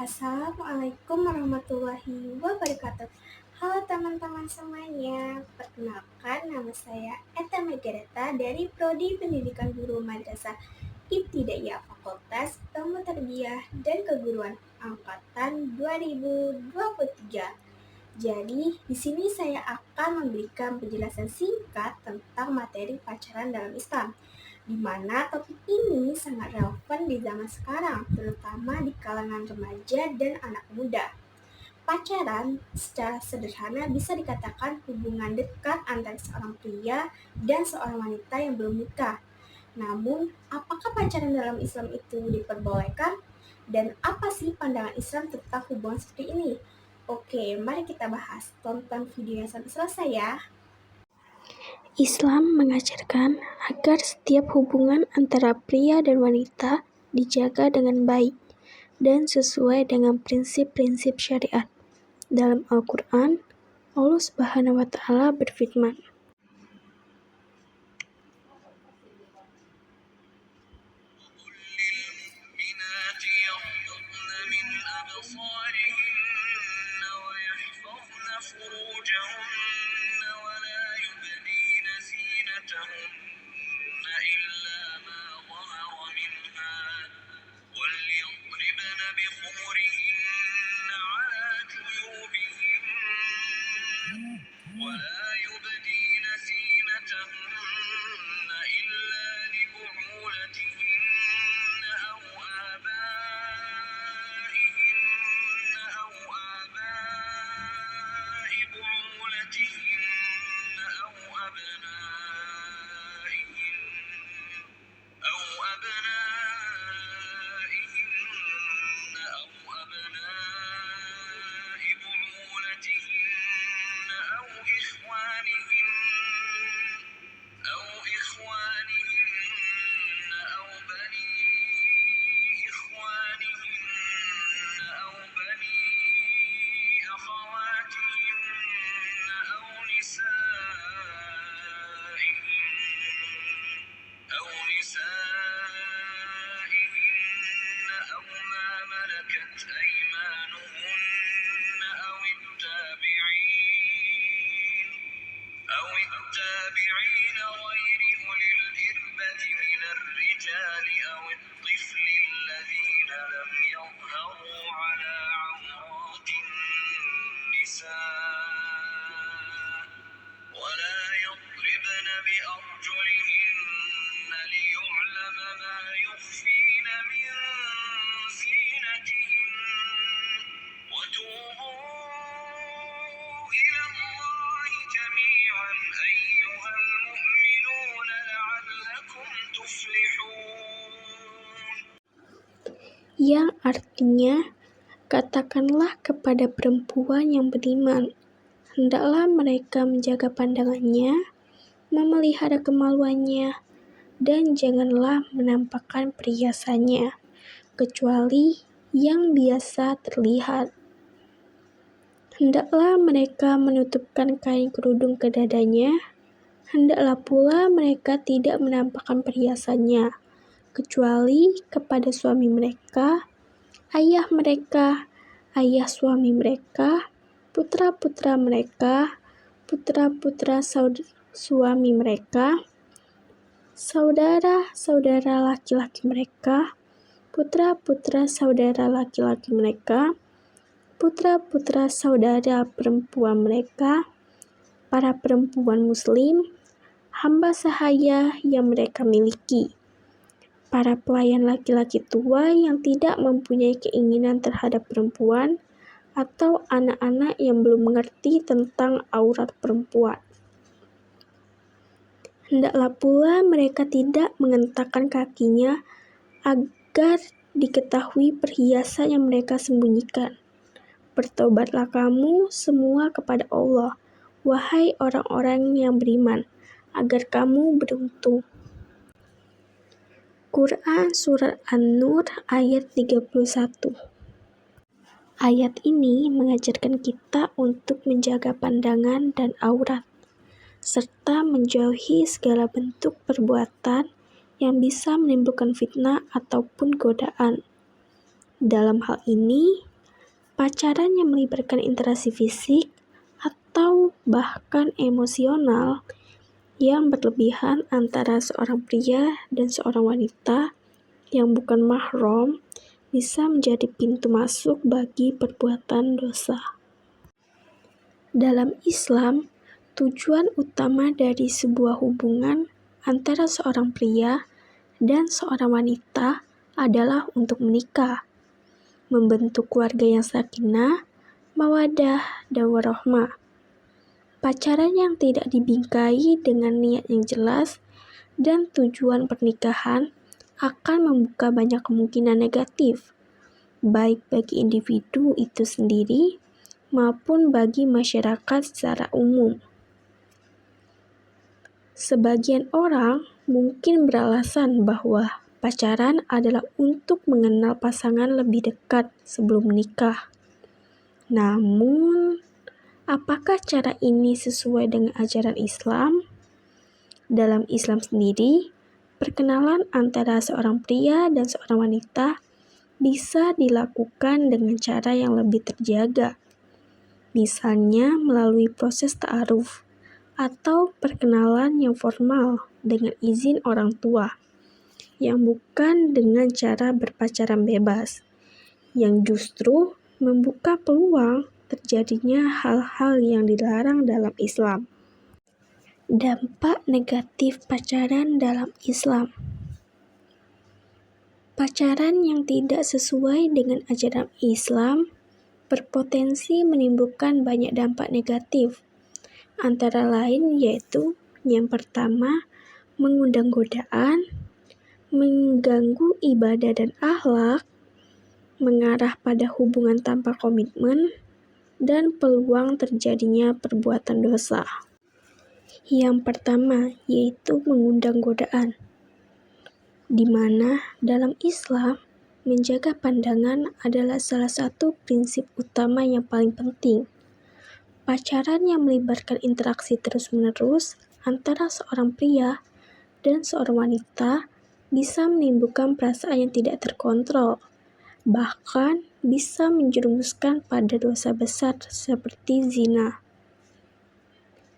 Assalamualaikum warahmatullahi wabarakatuh. Halo teman-teman semuanya, perkenalkan nama saya Eta Megareta dari Prodi Pendidikan Guru Madrasah Ibtidaiyah Fakultas Ilmu Tarbiyah dan Keguruan Angkatan 2023. Jadi, di sini saya akan memberikan penjelasan singkat tentang materi pacaran dalam Islam, di mana topik ini sangat relevan di zaman sekarang, terutama di kalangan remaja dan anak muda. Pacaran secara sederhana bisa dikatakan hubungan dekat antara seorang pria dan seorang wanita yang belum nikah. Namun, apakah pacaran dalam Islam itu diperbolehkan? Dan apa sih pandangan Islam tentang hubungan seperti ini? Oke, mari kita bahas. Tonton videonya sampai selesai ya. Islam mengajarkan agar setiap hubungan antara pria dan wanita dijaga dengan baik dan sesuai dengan prinsip-prinsip syariat. Dalam Al-Quran, Allah Subhanahu wa Ta'ala berfirman, ولا يبدين زينتهن إلا لبعولتهن أو آبائهن أو آباء بعولتهن أو أبنائهن أو أبنائهن أو أبناء بعولتهن أو إخوانهن أو بني إخوانهن أو بني أخواتهن أو نسائهن أو ما ملكت أيمانهن أو التابعين غير أولي الإربة من الرجال أو الطفل الذين لم يظهروا على عورات النساء ولا يضربن بأرجلهن ليعلم ما يخفين من زينتهن وتوبوا إلى الله جميعا أيها المؤمنون لعلكم تفلحون. yang artinya, katakanlah kepada perempuan yang beriman, hendaklah mereka menjaga pandangannya, memelihara kemaluannya, dan janganlah menampakkan perhiasannya, kecuali yang biasa terlihat. Hendaklah mereka menutupkan kain kerudung ke dadanya, hendaklah pula mereka tidak menampakkan perhiasannya, kecuali kepada suami mereka, ayah mereka, ayah suami mereka, putra-putra mereka, putra-putra suami mereka, saudara-saudara laki-laki mereka, putra-putra saudara laki-laki mereka, putra-putra saudara perempuan mereka, para perempuan muslim, hamba sahaya yang mereka miliki, para pelayan laki-laki tua yang tidak mempunyai keinginan terhadap perempuan, atau anak-anak yang belum mengerti tentang aurat perempuan. Hendaklah pula mereka tidak mengentakkan kakinya agar diketahui perhiasan yang mereka sembunyikan. Bertobatlah kamu semua kepada Allah, wahai orang-orang yang beriman, agar kamu beruntung. Quran Surat An-Nur ayat 31. Ayat ini mengajarkan kita untuk menjaga pandangan dan aurat, serta menjauhi segala bentuk perbuatan yang bisa menimbulkan fitnah ataupun godaan. Dalam hal ini, Pacaran yang melibatkan interaksi fisik atau bahkan emosional yang berlebihan antara seorang pria dan seorang wanita yang bukan mahram bisa menjadi pintu masuk bagi perbuatan dosa. Dalam Islam, tujuan utama dari sebuah hubungan antara seorang pria dan seorang wanita adalah untuk menikah, membentuk keluarga yang sakinah, mawaddah, dan warahmah. Pacaran yang tidak dibingkai dengan niat yang jelas dan tujuan pernikahan akan membuka banyak kemungkinan negatif, baik bagi individu itu sendiri maupun bagi masyarakat secara umum. Sebagian orang mungkin beralasan bahwa pacaran adalah untuk mengenal pasangan lebih dekat sebelum menikah. Namun, apakah cara ini sesuai dengan ajaran Islam? Dalam Islam sendiri, perkenalan antara seorang pria dan seorang wanita bisa dilakukan dengan cara yang lebih terjaga. Misalnya melalui proses ta'aruf atau perkenalan yang formal dengan izin orang tua, yang bukan dengan cara berpacaran bebas, yang justru membuka peluang terjadinya hal-hal yang dilarang dalam Islam. Dampak negatif pacaran dalam Islam. Pacaran yang tidak sesuai dengan ajaran Islam berpotensi menimbulkan banyak dampak negatif, antara lain yaitu yang pertama, mengundang godaan, mengganggu ibadah dan akhlak, mengarah pada hubungan tanpa komitmen, dan peluang terjadinya perbuatan dosa. Yang pertama yaitu mengundang godaan, di mana dalam Islam menjaga pandangan adalah salah satu prinsip utama yang paling penting. Pacaran yang melibatkan interaksi terus-menerus antara seorang pria dan seorang wanita bisa menimbulkan perasaan yang tidak terkontrol, bahkan bisa menjerumuskan pada dosa besar seperti zina.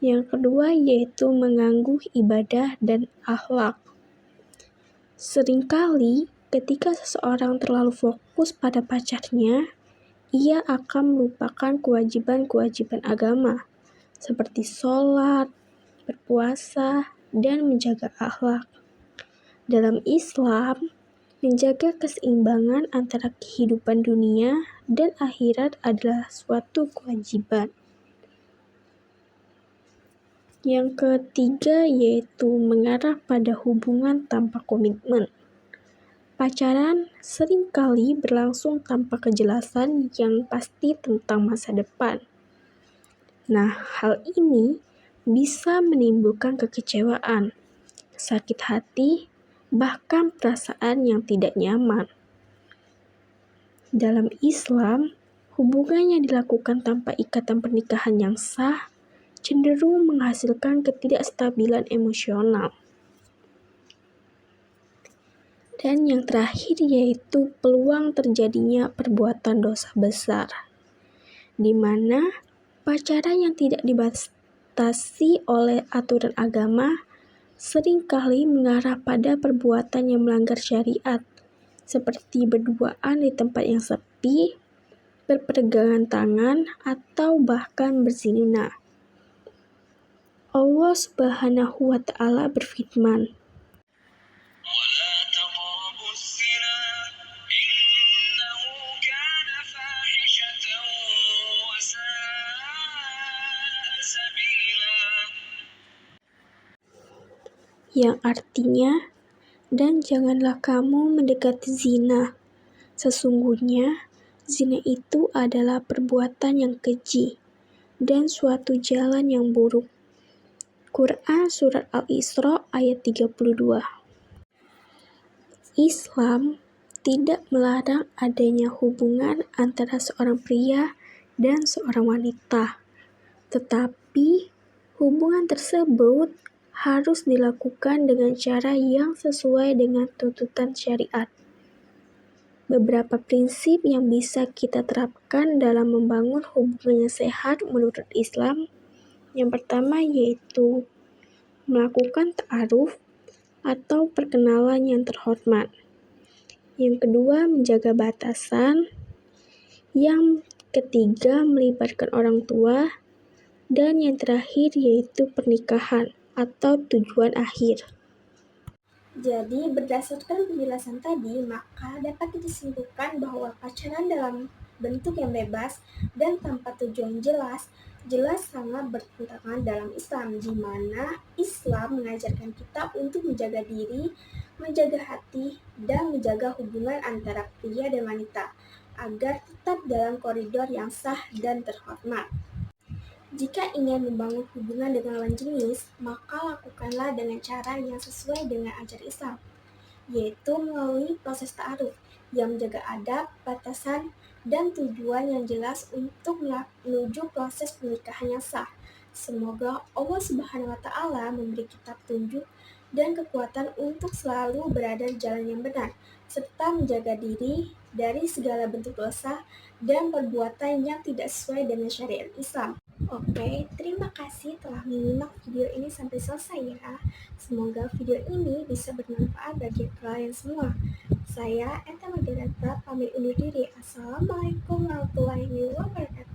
Yang kedua yaitu mengganggu ibadah dan akhlak. Seringkali ketika seseorang terlalu fokus pada pacarnya, ia akan melupakan kewajiban-kewajiban agama, seperti sholat, berpuasa, dan menjaga akhlak. Dalam Islam, menjaga keseimbangan antara kehidupan dunia dan akhirat adalah suatu kewajiban. Yang ketiga yaitu mengarah pada hubungan tanpa komitmen. Pacaran seringkali berlangsung tanpa kejelasan yang pasti tentang masa depan. Nah, hal ini bisa menimbulkan kekecewaan, sakit hati, bahkan perasaan yang tidak nyaman. Dalam Islam, hubungan yang dilakukan tanpa ikatan pernikahan yang sah cenderung menghasilkan ketidakstabilan emosional. Dan yang terakhir yaitu peluang terjadinya perbuatan dosa besar, di mana pacaran yang tidak dibatasi oleh aturan agama seringkali mengarah pada perbuatan yang melanggar syariat, seperti berduaan di tempat yang sepi, berpegangan tangan, atau bahkan berzina. Allah Subhanahu wa Ta'ala berfirman, ولا تقربوا الزنا إنه كان فاحشة وساء سبيلا. yang artinya, dan janganlah kamu mendekati zina. Sesungguhnya, zina itu adalah perbuatan yang keji dan suatu jalan yang buruk. Quran Surat Al-Isra ayat 32. Islam tidak melarang adanya hubungan antara seorang pria dan seorang wanita, tetapi hubungan tersebut harus dilakukan dengan cara yang sesuai dengan tuntutan syariat. beberapa prinsip yang bisa kita terapkan dalam membangun hubungan yang sehat menurut Islam. Yang pertama yaitu melakukan ta'aruf atau perkenalan yang terhormat. Yang kedua, menjaga batasan. Yang ketiga, melibatkan orang tua. Dan yang terakhir yaitu pernikahan atau tujuan akhir. Jadi, berdasarkan penjelasan tadi, maka dapat disimpulkan bahwa pacaran dalam bentuk yang bebas dan tanpa tujuan jelas sangat bertentangan dalam Islam, di mana Islam mengajarkan kita untuk menjaga diri, menjaga hati, dan menjaga hubungan antara pria dan wanita, agar tetap dalam koridor yang sah dan terhormat. Jika ingin membangun hubungan dengan lawan jenis, maka lakukanlah dengan cara yang sesuai dengan ajaran Islam, yaitu melalui proses ta'aruf yang menjaga adab, batasan, dan tujuan yang jelas untuk menuju proses pernikahan yang sah. Semoga Allah Subhanahu wa Ta'ala memberi kita petunjuk dan kekuatan untuk selalu berada di jalan yang benar, serta menjaga diri dari segala bentuk dosa dan perbuatan yang tidak sesuai dengan syariat Islam. Oke, terima kasih telah menyimak video ini sampai selesai ya. Semoga video ini bisa bermanfaat bagi kalian semua. Saya Eta Magarata pamit undur diri. Assalamualaikum warahmatullahi wabarakatuh.